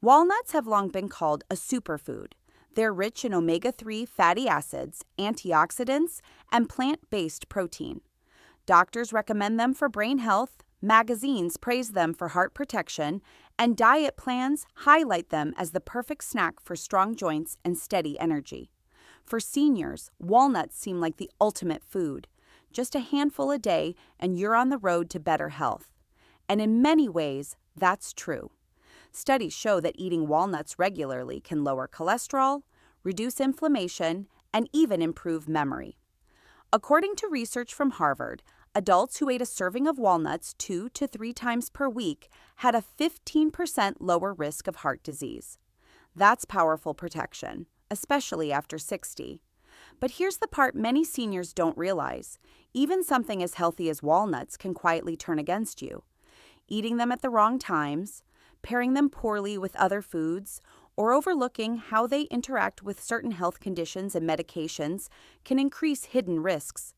Walnuts have long been called a superfood. They're rich in omega-3 fatty acids, antioxidants, and plant-based protein. Doctors recommend them for brain health, magazines praise them for heart protection, and diet plans highlight them as the perfect snack for strong joints and steady energy. For seniors, walnuts seem like the ultimate food. Just a handful a day, and you're on the road to better health. And in many ways, that's true. Studies show that eating walnuts regularly can lower cholesterol, reduce inflammation, and even improve memory. According to research from Harvard, adults who ate a serving of walnuts 2 to 3 times per week had a 15% lower risk of heart disease. That's powerful protection, especially after 60. But here's the part many seniors don't realize. Even something as healthy as walnuts can quietly turn against you. Eating them at the wrong times, pairing them poorly with other foods, or overlooking how they interact with certain health conditions and medications can increase hidden risks.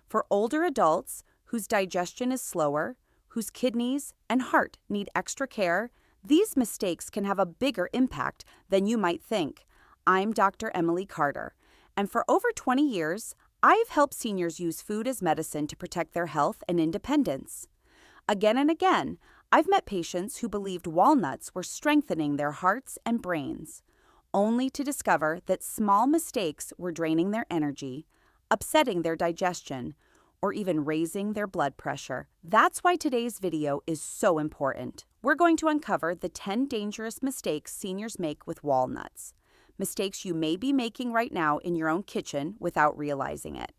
For older adults whose digestion is slower, whose kidneys and heart need extra care, these mistakes can have a bigger impact than you might think. I'm Dr. Emily Carter, and for over 20 years, I've helped seniors use food as medicine to protect their health and independence. Again and again, I've met patients who believed walnuts were strengthening their hearts and brains, only to discover that small mistakes were draining their energy, upsetting their digestion, or even raising their blood pressure. That's why today's video is so important. We're going to uncover the 10 dangerous mistakes seniors make with walnuts, mistakes you may be making right now in your own kitchen without realizing it.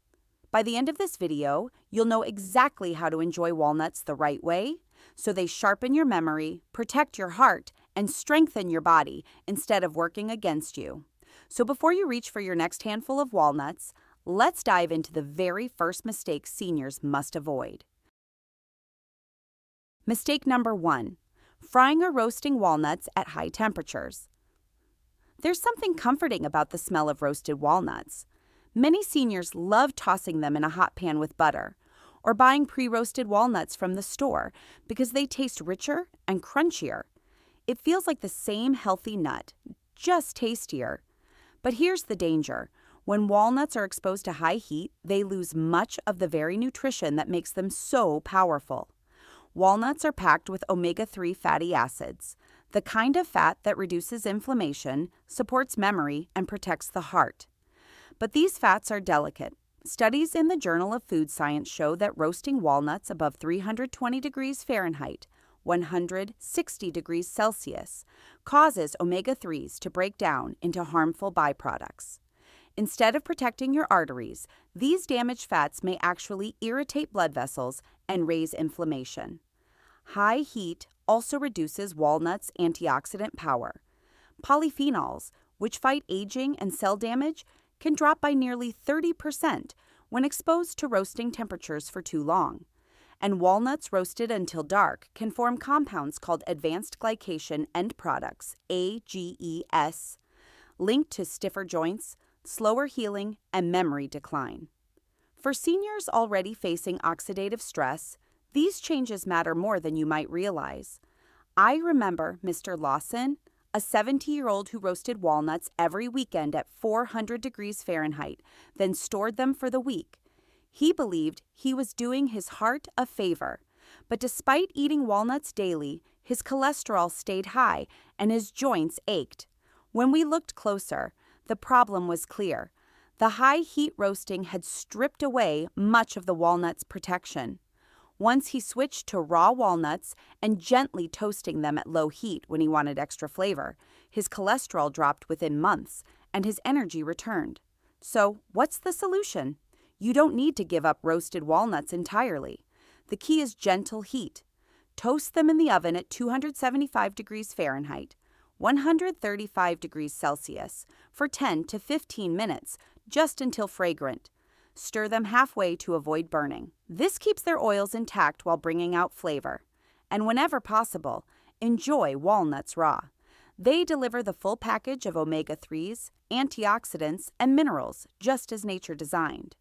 By the end of this video, you'll know exactly how to enjoy walnuts the right way, so they sharpen your memory, protect your heart, and strengthen your body instead of working against you. So before you reach for your next handful of walnuts, let's dive into the very first mistake seniors must avoid. Mistake number 1, frying or roasting walnuts at high temperatures. There's something comforting about the smell of roasted walnuts. Many seniors love tossing them in a hot pan with butter, or buying pre-roasted walnuts from the store because they taste richer and crunchier. It feels like the same healthy nut, just tastier. But here's the danger. When walnuts are exposed to high heat, they lose much of the very nutrition that makes them so powerful. Walnuts are packed with omega-3 fatty acids, the kind of fat that reduces inflammation, supports memory, and protects the heart. But these fats are delicate. Studies in the Journal of Food Science show that roasting walnuts above 320 degrees Fahrenheit, 160 degrees Celsius, causes omega-3s to break down into harmful byproducts. Instead of protecting your arteries, these damaged fats may actually irritate blood vessels and raise inflammation. High heat also reduces walnuts' antioxidant power. Polyphenols, which fight aging and cell damage, can drop by nearly 30% when exposed to roasting temperatures for too long. And walnuts roasted until dark can form compounds called advanced glycation end products, AGES, linked to stiffer joints, slower healing, and memory decline. For seniors already facing oxidative stress, these changes matter more than you might realize. I remember Mr. Lawson, a 70-year-old who roasted walnuts every weekend at 400 degrees Fahrenheit, then stored them for the week. He believed he was doing his heart a favor, but despite eating walnuts daily, his cholesterol stayed high and his joints ached. When we looked closer, the problem was clear. The high heat roasting had stripped away much of the walnut's protection. Once he switched to raw walnuts and gently toasting them at low heat when he wanted extra flavor, his cholesterol dropped within months and his energy returned. So, what's the solution? You don't need to give up roasted walnuts entirely. The key is gentle heat. Toast them in the oven at 275 degrees Fahrenheit, 135 degrees Celsius, for 10 to 15 minutes, just until fragrant. Stir them halfway to avoid burning. This keeps their oils intact while bringing out flavor. And whenever possible, enjoy walnuts raw. They deliver the full package of omega-3s, antioxidants, and minerals, just as nature designed.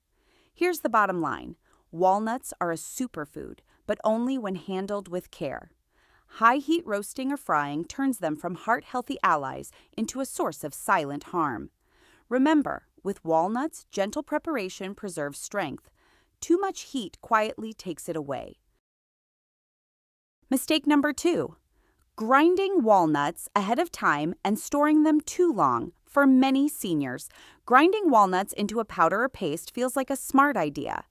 Here's the bottom line. Walnuts are a superfood, but only when handled with care. High heat roasting or frying turns them from heart-healthy allies into a source of silent harm. Remember, with walnuts, gentle preparation preserves strength. Too much heat quietly takes it away. Mistake number 2. Grinding walnuts ahead of time and storing them too long. For many seniors, grinding walnuts into a powder or paste feels like a smart idea.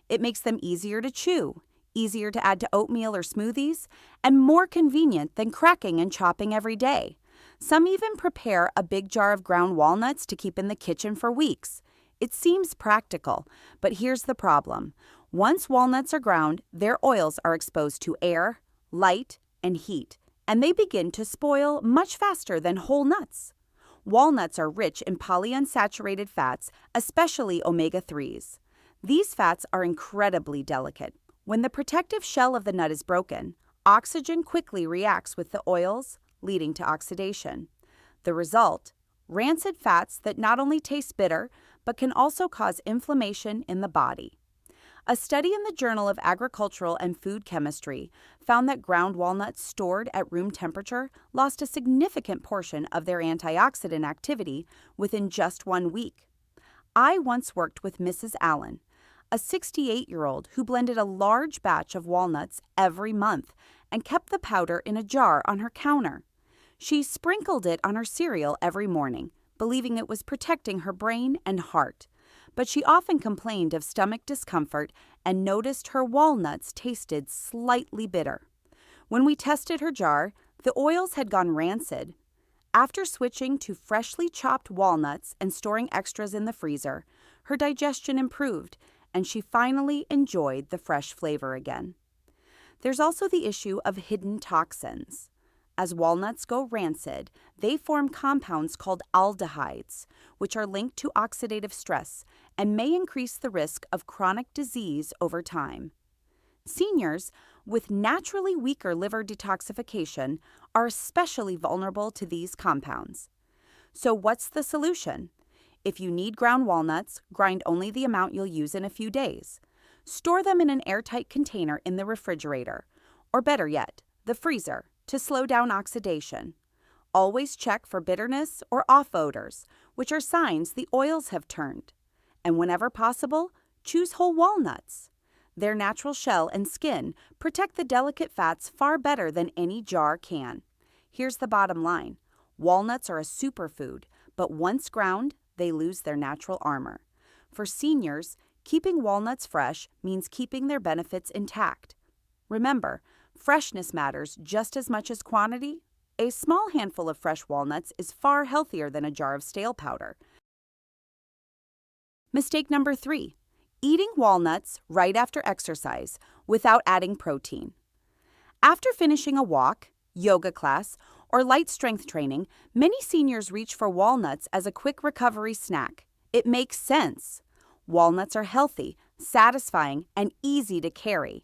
It makes them easier to chew, easier to add to oatmeal or smoothies, and more convenient than cracking and chopping every day. Some even prepare a big jar of ground walnuts to keep in the kitchen for weeks. It seems practical, but here's the problem. Once walnuts are ground, their oils are exposed to air, light, and heat, and they begin to spoil much faster than whole nuts. Walnuts are rich in polyunsaturated fats, especially omega-3s. These fats are incredibly delicate. When the protective shell of the nut is broken, oxygen quickly reacts with the oils, leading to oxidation. The result? Rancid fats that not only taste bitter, but can also cause inflammation in the body. A study in the Journal of Agricultural and Food Chemistry found that ground walnuts stored at room temperature lost a significant portion of their antioxidant activity within just 1 week. I once worked with Mrs. Allen, a 68-year-old who blended a large batch of walnuts every month and kept the powder in a jar on her counter. She sprinkled it on her cereal every morning, believing it was protecting her brain and heart. But she often complained of stomach discomfort and noticed her walnuts tasted slightly bitter. When we tested her jar, the oils had gone rancid. After switching to freshly chopped walnuts and storing extras in the freezer, her digestion improved, and she finally enjoyed the fresh flavor again. There's also the issue of hidden toxins. As walnuts go rancid, they form compounds called aldehydes, which are linked to oxidative stress and may increase the risk of chronic disease over time. Seniors with naturally weaker liver detoxification are especially vulnerable to these compounds. So what's the solution? If you need ground walnuts, grind only the amount you'll use in a few days. Store them in an airtight container in the refrigerator, or better yet, the freezer, to slow down oxidation. Always check for bitterness or off odors, which are signs the oils have turned. And whenever possible, choose whole walnuts. Their natural shell and skin protect the delicate fats far better than any jar can. Here's the bottom line. Walnuts are a superfood, but once ground, they lose their natural armor. For seniors, keeping walnuts fresh means keeping their benefits intact. Remember, freshness matters just as much as quantity. A small handful of fresh walnuts is far healthier than a jar of stale powder. Mistake number 3. Eating walnuts right after exercise without adding protein. After finishing a walk, yoga class, or light strength training, many seniors reach for walnuts as a quick recovery snack. It makes sense. Walnuts are healthy, satisfying, and easy to carry.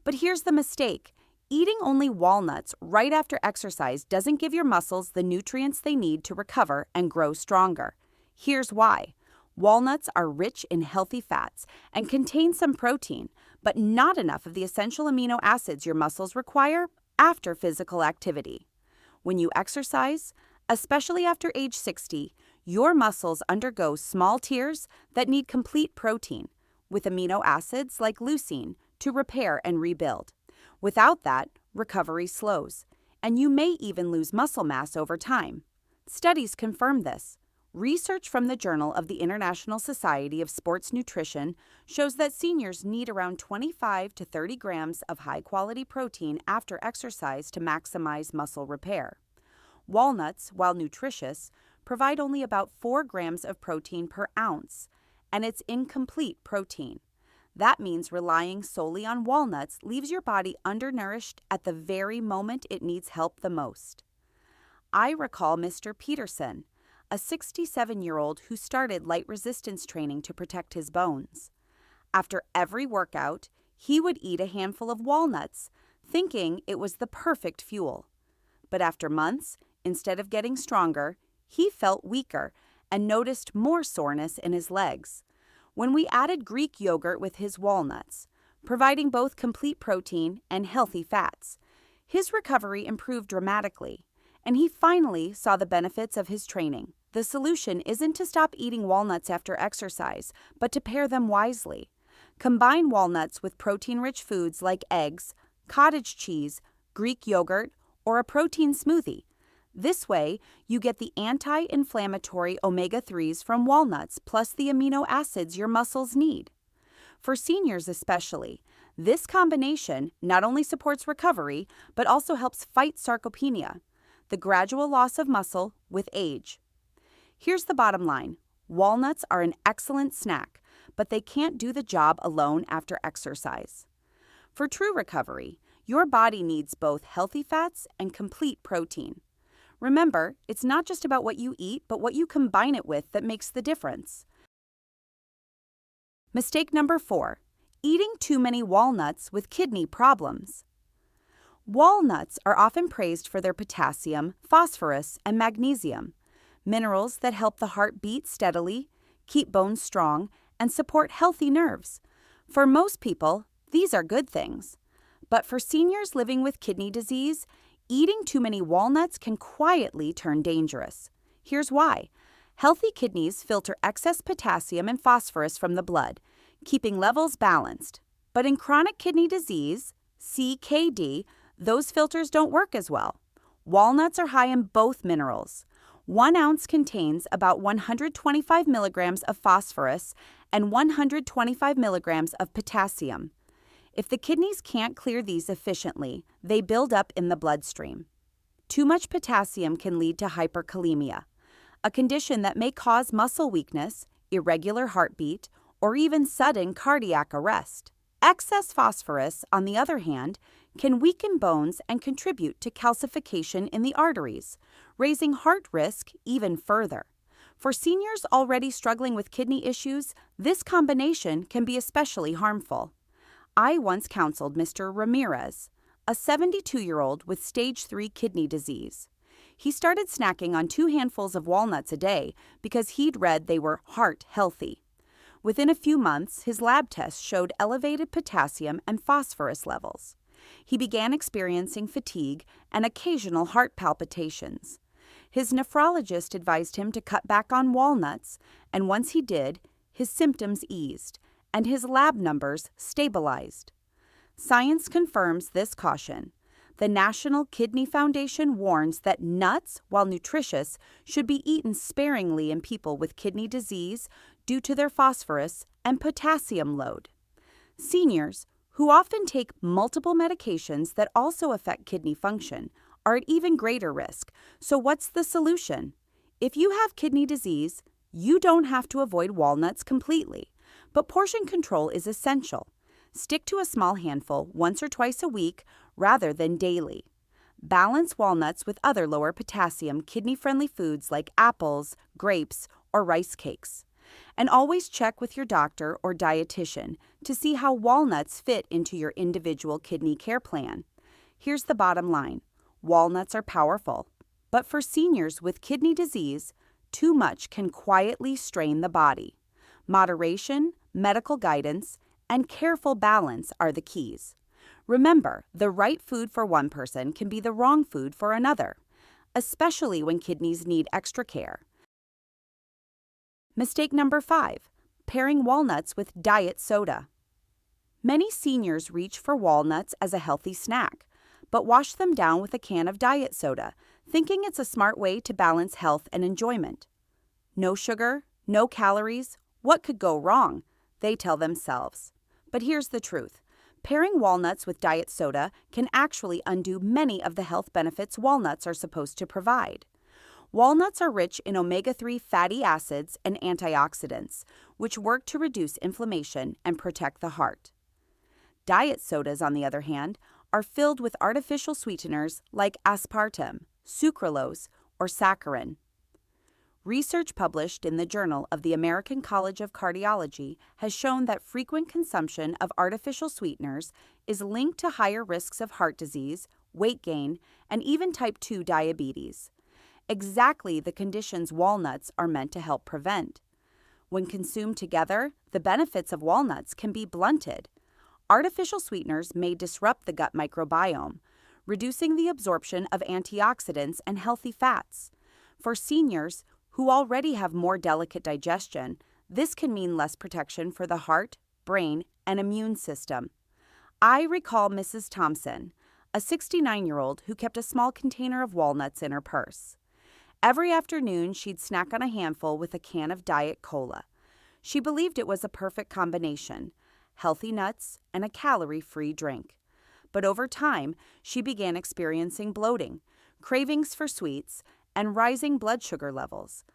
But here's the mistake. Eating only walnuts right after exercise doesn't give your muscles the nutrients they need to recover and grow stronger. Here's why. Walnuts are rich in healthy fats and contain some protein, but not enough of the essential amino acids your muscles require after physical activity. When you exercise, especially after age 60, your muscles undergo small tears that need complete protein, with amino acids like leucine to repair and rebuild. Without that, recovery slows, and you may even lose muscle mass over time. Studies confirm this. Research from the Journal of the International Society of Sports Nutrition shows that seniors need around 25 to 30 grams of high-quality protein after exercise to maximize muscle repair. Walnuts, while nutritious, provide only about 4 grams of protein per ounce, and it's incomplete protein. That means relying solely on walnuts leaves your body undernourished at the very moment it needs help the most. I recall Mr. Peterson, a 67-year-old who started light resistance training to protect his bones. After every workout, he would eat a handful of walnuts, thinking it was the perfect fuel. But after months, instead of getting stronger, he felt weaker and noticed more soreness in his legs. When we added Greek yogurt with his walnuts, providing both complete protein and healthy fats, His recovery improved dramatically, and he finally saw the benefits of his training. The solution isn't to stop eating walnuts after exercise, but to pair them wisely. Combine walnuts with protein-rich foods like eggs, cottage cheese, Greek yogurt, or a protein smoothie. This way, you get the anti-inflammatory omega-3s from walnuts plus the amino acids your muscles need. For seniors especially, this combination not only supports recovery, but also helps fight sarcopenia, the gradual loss of muscle with age. Here's the bottom line. Walnuts are an excellent snack, but they can't do the job alone after exercise. For true recovery, your body needs both healthy fats and complete protein. Remember, it's not just about what you eat, but what you combine it with that makes the difference. Mistake number 4. Eating too many walnuts with kidney problems. Walnuts are often praised for their potassium, phosphorus, and magnesium, minerals that help the heart beat steadily, keep bones strong, and support healthy nerves. For most people, these are good things. But for seniors living with kidney disease, eating too many walnuts can quietly turn dangerous. Here's why. Healthy kidneys filter excess potassium and phosphorus from the blood, keeping levels balanced. But in chronic kidney disease, CKD, those filters don't work as well. Walnuts are high in both minerals. 1 ounce contains about 125 milligrams of phosphorus and 125 milligrams of potassium. If the kidneys can't clear these efficiently, they build up in the bloodstream. Too much potassium can lead to hyperkalemia, a condition that may cause muscle weakness, irregular heartbeat, or even sudden cardiac arrest. Excess phosphorus, on the other hand, can weaken bones and contribute to calcification in the arteries, raising heart risk even further. For seniors already struggling with kidney issues, this combination can be especially harmful. I once counseled Mr. Ramirez, a 72-year-old with stage 3 kidney disease. He started snacking on 2 handfuls of walnuts a day because he'd read they were heart healthy. Within a few months, his lab tests showed elevated potassium and phosphorus levels. He began experiencing fatigue and occasional heart palpitations. His nephrologist advised him to cut back on walnuts, and once he did, his symptoms eased, and his lab numbers stabilized. Science confirms this caution. The National Kidney Foundation warns that nuts, while nutritious, should be eaten sparingly in people with kidney disease due to their phosphorus and potassium load. Seniors, who often take multiple medications that also affect kidney function, are at even greater risk. So what's the solution? If you have kidney disease, you don't have to avoid walnuts completely, but portion control is essential. Stick to a small handful once or twice a week rather than daily. Balance walnuts with other lower potassium, kidney-friendly foods like apples, grapes, or rice cakes. And always check with your doctor or dietitian to see how walnuts fit into your individual kidney care plan. Here's the bottom line. Walnuts are powerful, but for seniors with kidney disease, too much can quietly strain the body. Moderation, medical guidance, and careful balance are the keys. Remember, the right food for one person can be the wrong food for another, especially when kidneys need extra care. Mistake number 5, pairing walnuts with diet soda. Many seniors reach for walnuts as a healthy snack, but wash them down with a can of diet soda, thinking it's a smart way to balance health and enjoyment. No sugar, no calories, what could go wrong? They tell themselves. But here's the truth. Pairing walnuts with diet soda can actually undo many of the health benefits walnuts are supposed to provide. Walnuts are rich in omega-3 fatty acids and antioxidants, which work to reduce inflammation and protect the heart. Diet sodas, on the other hand, are filled with artificial sweeteners like aspartame, sucralose, or saccharin. Research published in the Journal of the American College of Cardiology has shown that frequent consumption of artificial sweeteners is linked to higher risks of heart disease, weight gain, and even type 2 diabetes. Exactly the conditions walnuts are meant to help prevent. When consumed together, the benefits of walnuts can be blunted. Artificial sweeteners may disrupt the gut microbiome, reducing the absorption of antioxidants and healthy fats. For seniors who already have more delicate digestion, this can mean less protection for the heart, brain, and immune system. I recall Mrs. Thompson, a 69-year-old who kept a small container of walnuts in her purse. Every afternoon, she'd snack on a handful with a can of Diet Cola. She believed it was a perfect combination: healthy nuts and a calorie-free drink. But over time, she began experiencing bloating, cravings for sweets, and rising blood sugar levels.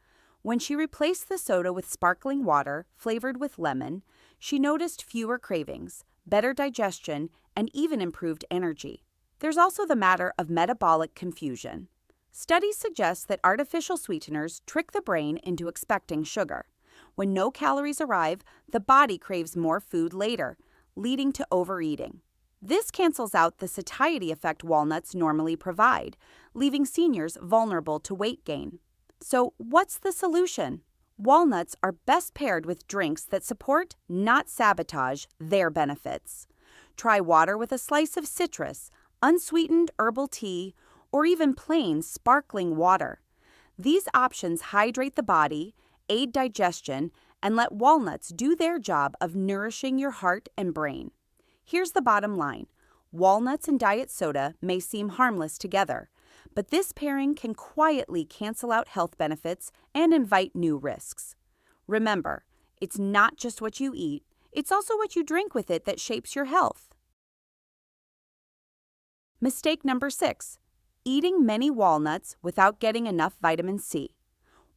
When she replaced the soda with sparkling water flavored with lemon, she noticed fewer cravings, better digestion, and even improved energy. There's also the matter of metabolic confusion. Studies suggest that artificial sweeteners trick the brain into expecting sugar. When no calories arrive, the body craves more food later, leading to overeating. This cancels out the satiety effect walnuts normally provide, leaving seniors vulnerable to weight gain. So, what's the solution? Walnuts are best paired with drinks that support, not sabotage, their benefits. Try water with a slice of citrus, unsweetened herbal tea, or even plain sparkling water. These options hydrate the body, aid digestion, and let walnuts do their job of nourishing your heart and brain. Here's the bottom line. Walnuts and diet soda may seem harmless together, but this pairing can quietly cancel out health benefits and invite new risks. Remember, it's not just what you eat, it's also what you drink with it that shapes your health. Mistake number 6. Eating many walnuts without getting enough vitamin C.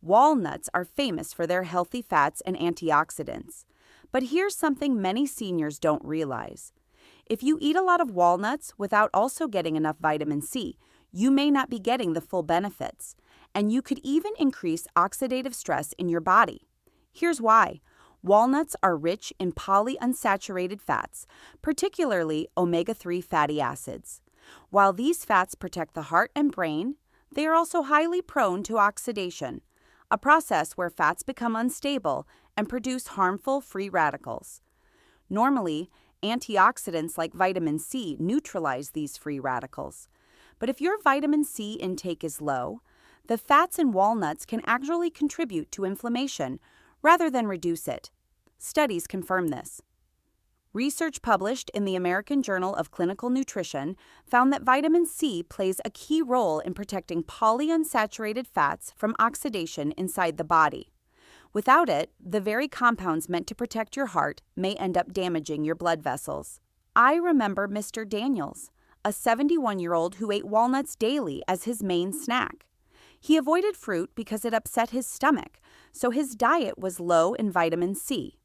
Walnuts are famous for their healthy fats and antioxidants. But here's something many seniors don't realize. If you eat a lot of walnuts without also getting enough vitamin C, you may not be getting the full benefits, and you could even increase oxidative stress in your body. Here's why. Walnuts are rich in polyunsaturated fats, particularly omega-3 fatty acids. While these fats protect the heart and brain, they are also highly prone to oxidation, a process where fats become unstable and produce harmful free radicals. Normally, antioxidants like vitamin C neutralize these free radicals. But if your vitamin C intake is low, the fats in walnuts can actually contribute to inflammation rather than reduce it. Studies confirm this. Research published in the American Journal of Clinical Nutrition found that vitamin C plays a key role in protecting polyunsaturated fats from oxidation inside the body. Without it, the very compounds meant to protect your heart may end up damaging your blood vessels. I remember Mr. Daniels, a 71-year-old who ate walnuts daily as his main snack. He avoided fruit because it upset his stomach, so his diet was low in vitamin C.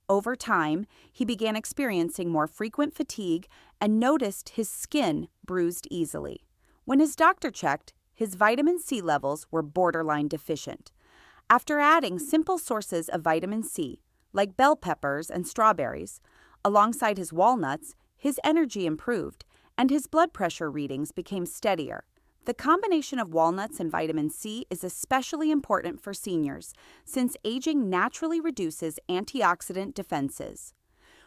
Over time, he began experiencing more frequent fatigue and noticed his skin bruised easily. When his doctor checked, his vitamin C levels were borderline deficient. After adding simple sources of vitamin C, like bell peppers and strawberries, alongside his walnuts, his energy improved and his blood pressure readings became steadier. The combination of walnuts and vitamin C is especially important for seniors since aging naturally reduces antioxidant defenses.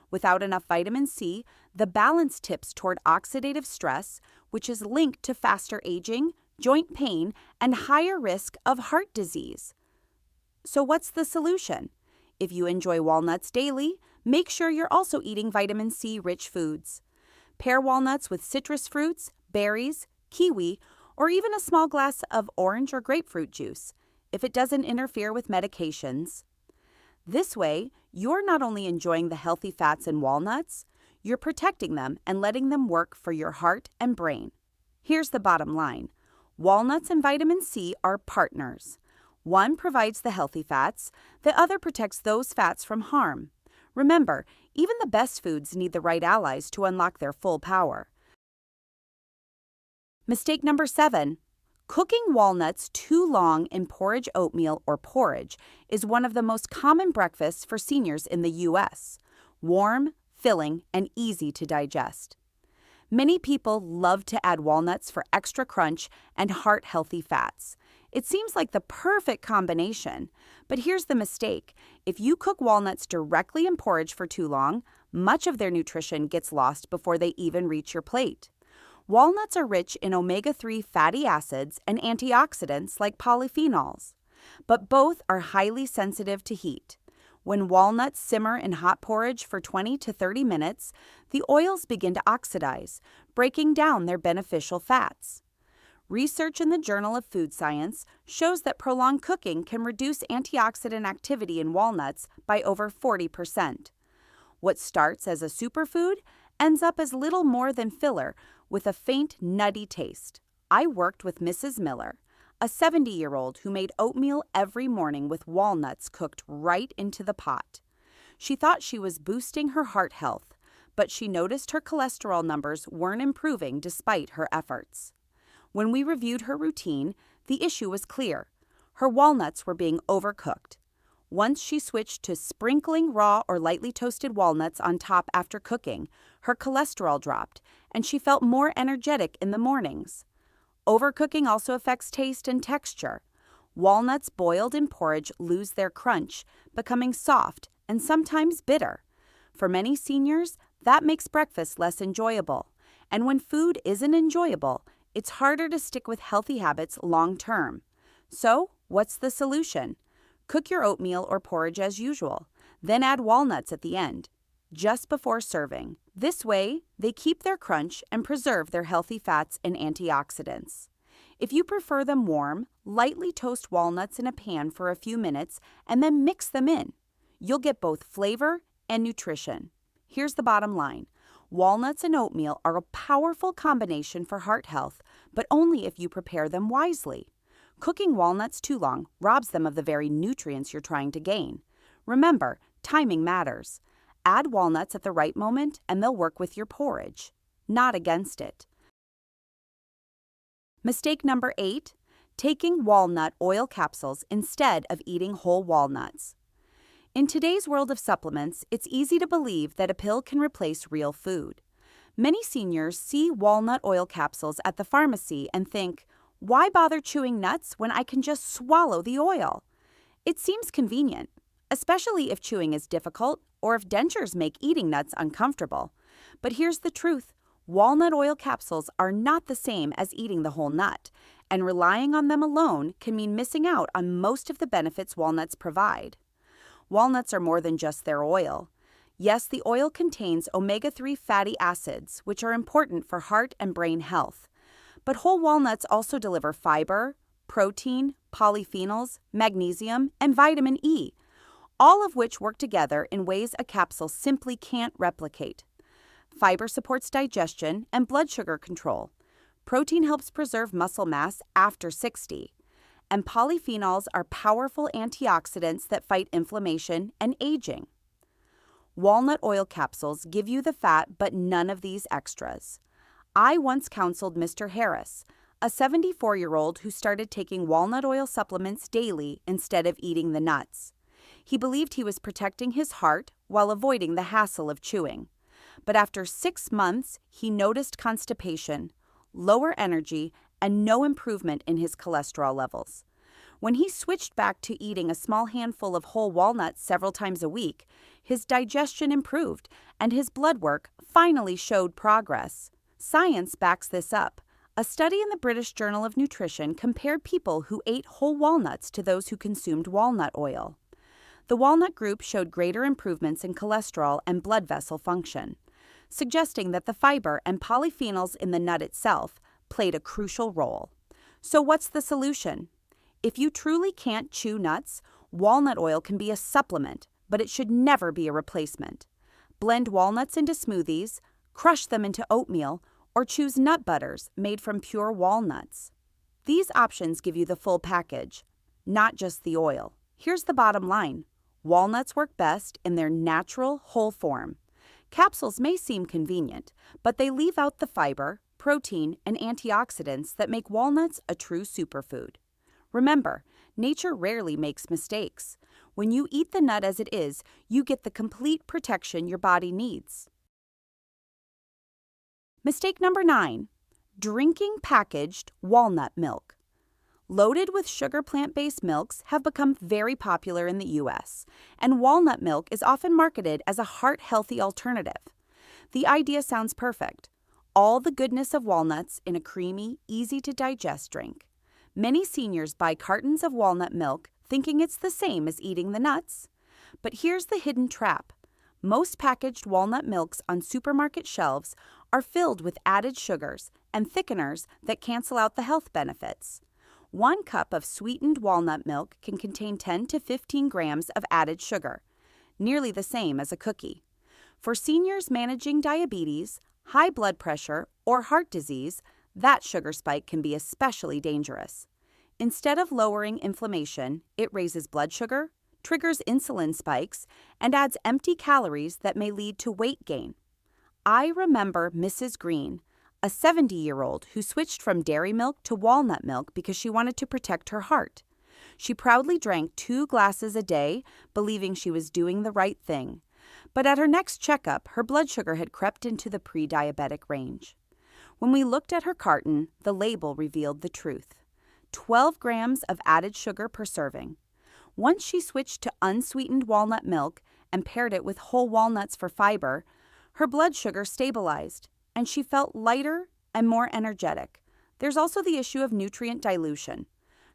Without enough vitamin C, the balance tips toward oxidative stress, which is linked to faster aging, joint pain, and higher risk of heart disease. So what's the solution? If you enjoy walnuts daily, make sure you're also eating vitamin C-rich foods. Pair walnuts with citrus fruits, berries, kiwi, or even a small glass of orange or grapefruit juice, if it doesn't interfere with medications. This way, you're not only enjoying the healthy fats in walnuts, you're protecting them and letting them work for your heart and brain. Here's the bottom line. Walnuts and vitamin C are partners. One provides the healthy fats, the other protects those fats from harm. Remember, even the best foods need the right allies to unlock their full power. Mistake number 7. Cooking walnuts too long in porridge oatmeal or porridge is one of the most common breakfasts for seniors in the U.S. Warm, filling, and easy to digest. Many people love to add walnuts for extra crunch and heart-healthy fats. It seems like the perfect combination, but here's the mistake. If you cook walnuts directly in porridge for too long, much of their nutrition gets lost before they even reach your plate. Walnuts are rich in omega-3 fatty acids and antioxidants like polyphenols, but both are highly sensitive to heat. When walnuts simmer in hot porridge for 20 to 30 minutes, the oils begin to oxidize, breaking down their beneficial fats. Research in the Journal of Food Science shows that prolonged cooking can reduce antioxidant activity in walnuts by over 40%. What starts as a superfood ends up as little more than filler with a faint, nutty taste. I worked with Mrs. Miller, a 70-year-old who made oatmeal every morning with walnuts cooked right into the pot. She thought she was boosting her heart health, but she noticed her cholesterol numbers weren't improving despite her efforts. When we reviewed her routine, the issue was clear. Her walnuts were being overcooked. Once she switched to sprinkling raw or lightly toasted walnuts on top after cooking, her cholesterol dropped, and she felt more energetic in the mornings. Overcooking also affects taste and texture. Walnuts boiled in porridge lose their crunch, becoming soft and sometimes bitter. For many seniors, that makes breakfast less enjoyable. And when food isn't enjoyable, it's harder to stick with healthy habits long term. So, what's the solution? Cook your oatmeal or porridge as usual, then add walnuts at the end, just before serving. This way, they keep their crunch and preserve their healthy fats and antioxidants. If you prefer them warm, lightly toast walnuts in a pan for a few minutes and then mix them in. You'll get both flavor and nutrition. Here's the bottom line. Walnuts and oatmeal are a powerful combination for heart health, but only if you prepare them wisely. Cooking walnuts too long robs them of the very nutrients you're trying to gain. Remember, timing matters. Add walnuts at the right moment and they'll work with your porridge, not against it. Mistake number 8, taking walnut oil capsules instead of eating whole walnuts. In today's world of supplements, it's easy to believe that a pill can replace real food. Many seniors see walnut oil capsules at the pharmacy and think, why bother chewing nuts when I can just swallow the oil? It seems convenient, especially if chewing is difficult or if dentures make eating nuts uncomfortable. But here's the truth. Walnut oil capsules are not the same as eating the whole nut, and relying on them alone can mean missing out on most of the benefits walnuts provide. Walnuts are more than just their oil. Yes, the oil contains omega-3 fatty acids, which are important for heart and brain health. But whole walnuts also deliver fiber, protein, polyphenols, magnesium, and vitamin E, all of which work together in ways a capsule simply can't replicate. Fiber supports digestion and blood sugar control. Protein helps preserve muscle mass after 60. And polyphenols are powerful antioxidants that fight inflammation and aging. Walnut oil capsules give you the fat but none of these extras. I once counseled Mr. Harris, a 74-year-old who started taking walnut oil supplements daily instead of eating the nuts. He believed he was protecting his heart while avoiding the hassle of chewing. But after 6 months, he noticed constipation, lower energy, and no improvement in his cholesterol levels. When he switched back to eating a small handful of whole walnuts several times a week, his digestion improved and his blood work finally showed progress. Science backs this up. A study in the British Journal of Nutrition compared people who ate whole walnuts to those who consumed walnut oil. The walnut group showed greater improvements in cholesterol and blood vessel function, suggesting that the fiber and polyphenols in the nut itself played a crucial role. So what's the solution? If you truly can't chew nuts, walnut oil can be a supplement, but it should never be a replacement. Blend walnuts into smoothies, crush them into oatmeal, or choose nut butters made from pure walnuts. These options give you the full package, not just the oil. Here's the bottom line. Walnuts work best in their natural, whole form. Capsules may seem convenient, but they leave out the fiber, protein, and antioxidants that make walnuts a true superfood. Remember, nature rarely makes mistakes. When you eat the nut as it is, you get the complete protection your body needs. Mistake number 9, drinking packaged walnut milk. Loaded with sugar plant-based milks have become very popular in the U.S., and walnut milk is often marketed as a heart-healthy alternative. The idea sounds perfect. All the goodness of walnuts in a creamy, easy-to-digest drink. Many seniors buy cartons of walnut milk thinking it's the same as eating the nuts. But here's the hidden trap. Most packaged walnut milks on supermarket shelves are filled with added sugars and thickeners that cancel out the health benefits. 1 cup of sweetened walnut milk can contain 10 to 15 grams of added sugar, nearly the same as a cookie. For seniors managing diabetes, high blood pressure, or heart disease, that sugar spike can be especially dangerous. Instead of lowering inflammation, it raises blood sugar, triggers insulin spikes, and adds empty calories that may lead to weight gain. I remember Mrs. Green, a 70-year-old who switched from dairy milk to walnut milk because she wanted to protect her heart. She proudly drank 2 glasses a day, believing she was doing the right thing. But at her next checkup, her blood sugar had crept into the pre-diabetic range. When we looked at her carton, the label revealed the truth. 12 grams of added sugar per serving. Once she switched to unsweetened walnut milk and paired it with whole walnuts for fiber, her blood sugar stabilized, and she felt lighter and more energetic. There's also the issue of nutrient dilution.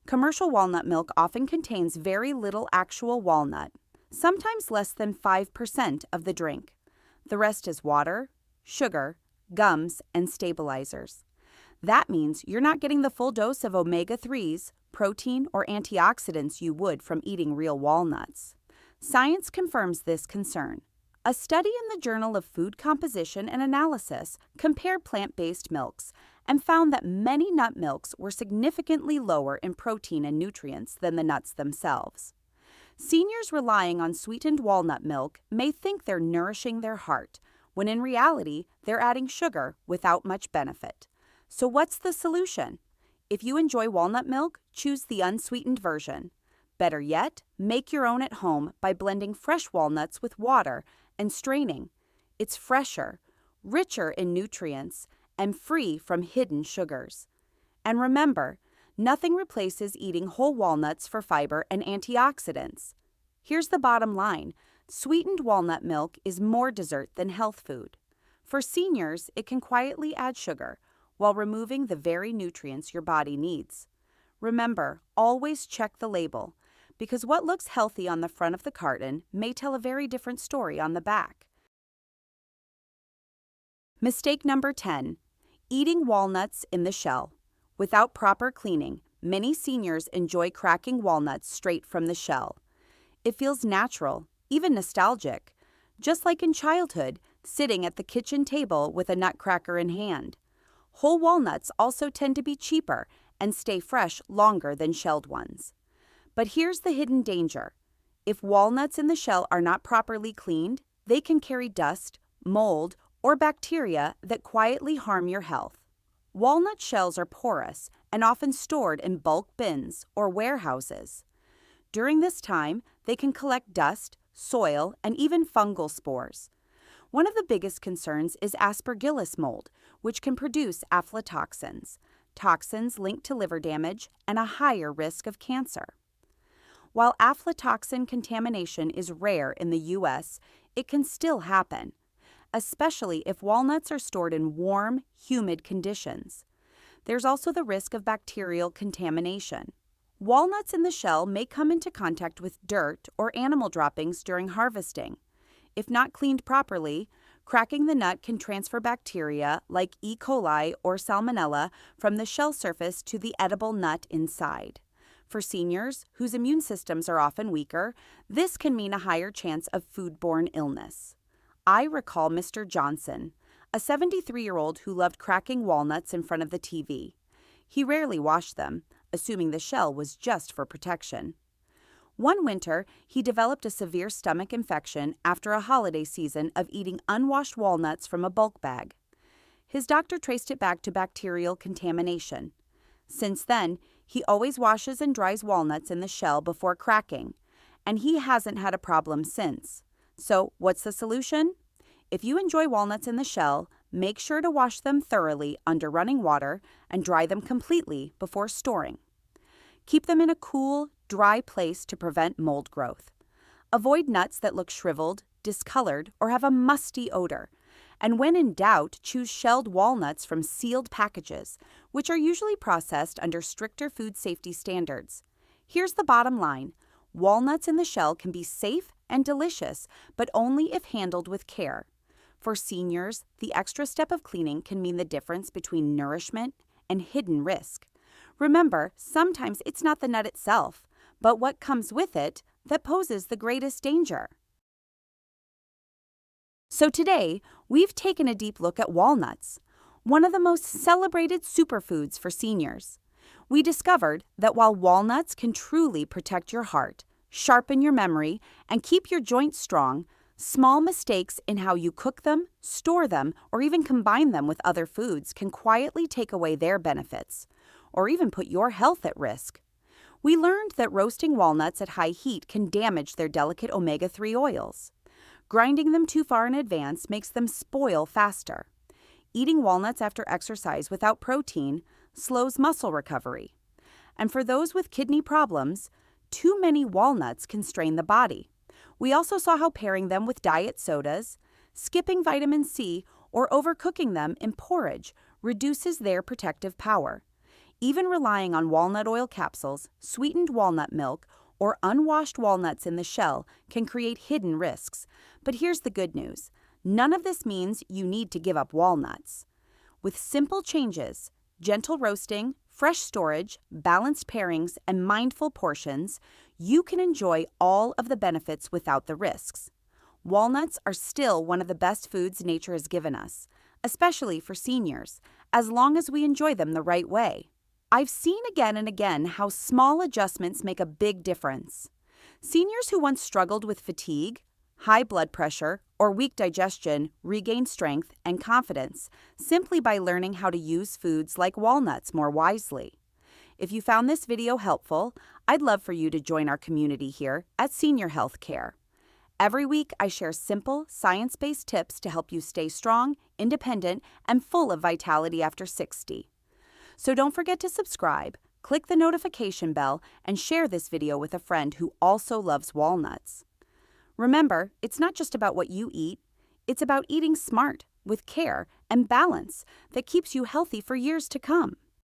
Commercial walnut milk often contains very little actual walnut, sometimes less than 5% of the drink. The rest is water, sugar, gums, and stabilizers. That means you're not getting the full dose of omega-3s, protein, or antioxidants you would from eating real walnuts. Science confirms this concern. A study in the Journal of Food Composition and Analysis compared plant-based milks and found that many nut milks were significantly lower in protein and nutrients than the nuts themselves. Seniors relying on sweetened walnut milk may think they're nourishing their heart, when in reality, they're adding sugar without much benefit. So what's the solution? If you enjoy walnut milk, choose the unsweetened version. Better yet, make your own at home by blending fresh walnuts with water and straining. It's fresher, richer in nutrients, and free from hidden sugars. And remember, nothing replaces eating whole walnuts for fiber and antioxidants. Here's the bottom line. Sweetened walnut milk is more dessert than health food. For seniors, it can quietly add sugar while removing the very nutrients your body needs. Remember, always check the label, because what looks healthy on the front of the carton may tell a very different story on the back. Mistake number 10. Eating walnuts in the shell. Without proper cleaning, many seniors enjoy cracking walnuts straight from the shell. It feels natural, even nostalgic, just like in childhood, sitting at the kitchen table with a nutcracker in hand. Whole walnuts also tend to be cheaper and stay fresh longer than shelled ones. But here's the hidden danger. If walnuts in the shell are not properly cleaned, they can carry dust, mold, or bacteria that quietly harm your health. Walnut shells are porous and often stored in bulk bins or warehouses. During this time, they can collect dust, soil, and even fungal spores. One of the biggest concerns is aspergillus mold, which can produce aflatoxins, toxins linked to liver damage and a higher risk of cancer. While aflatoxin contamination is rare in the U.S., it can still happen, especially if walnuts are stored in warm, humid conditions. There's also the risk of bacterial contamination. Walnuts in the shell may come into contact with dirt or animal droppings during harvesting. If not cleaned properly, cracking the nut can transfer bacteria like E. coli or salmonella from the shell surface to the edible nut inside. For seniors, whose immune systems are often weaker, this can mean a higher chance of foodborne illness. I recall Mr. Johnson, a 73-year-old who loved cracking walnuts in front of the TV. He rarely washed them, assuming the shell was just for protection. One winter, he developed a severe stomach infection after a holiday season of eating unwashed walnuts from a bulk bag. His doctor traced it back to bacterial contamination. Since then, he always washes and dries walnuts in the shell before cracking, and he hasn't had a problem since. So, what's the solution? If you enjoy walnuts in the shell, make sure to wash them thoroughly under running water and dry them completely before storing. Keep them in a cool, dry place to prevent mold growth. Avoid nuts that look shriveled, discolored, or have a musty odor. And when in doubt, choose shelled walnuts from sealed packages, which are usually processed under stricter food safety standards. Here's the bottom line. Walnuts in the shell can be safe and delicious, but only if handled with care. For seniors, the extra step of cleaning can mean the difference between nourishment and hidden risk. Remember, sometimes it's not the nut itself, but what comes with it that poses the greatest danger. So today, we've taken a deep look at walnuts, one of the most celebrated superfoods for seniors. We discovered that while walnuts can truly protect your heart, sharpen your memory, and keep your joints strong, small mistakes in how you cook them, store them, or even combine them with other foods can quietly take away their benefits, or even put your health at risk. We learned that roasting walnuts at high heat can damage their delicate omega-3 oils. Grinding them too far in advance makes them spoil faster. Eating walnuts after exercise without protein slows muscle recovery. And for those with kidney problems, too many walnuts can strain the body. We also saw how pairing them with diet sodas, skipping vitamin C, or overcooking them in porridge reduces their protective power. Even relying on walnut oil capsules, sweetened walnut milk, or unwashed walnuts in the shell can create hidden risks. But here's the good news. None of this means you need to give up walnuts. With simple changes, gentle roasting, fresh storage, balanced pairings, and mindful portions, you can enjoy all of the benefits without the risks. Walnuts are still one of the best foods nature has given us, especially for seniors, as long as we enjoy them the right way. I've seen again and again how small adjustments make a big difference. Seniors who once struggled with fatigue, high blood pressure, or weak digestion regain strength and confidence simply by learning how to use foods like walnuts more wisely. If you found this video helpful, I'd love for you to join our community here at Senior Health Care. Every week, I share simple, science-based tips to help you stay strong, independent, and full of vitality after 60. So don't forget to subscribe, click the notification bell, and share this video with a friend who also loves walnuts. Remember, it's not just about what you eat, it's about eating smart, with care, and balance that keeps you healthy for years to come.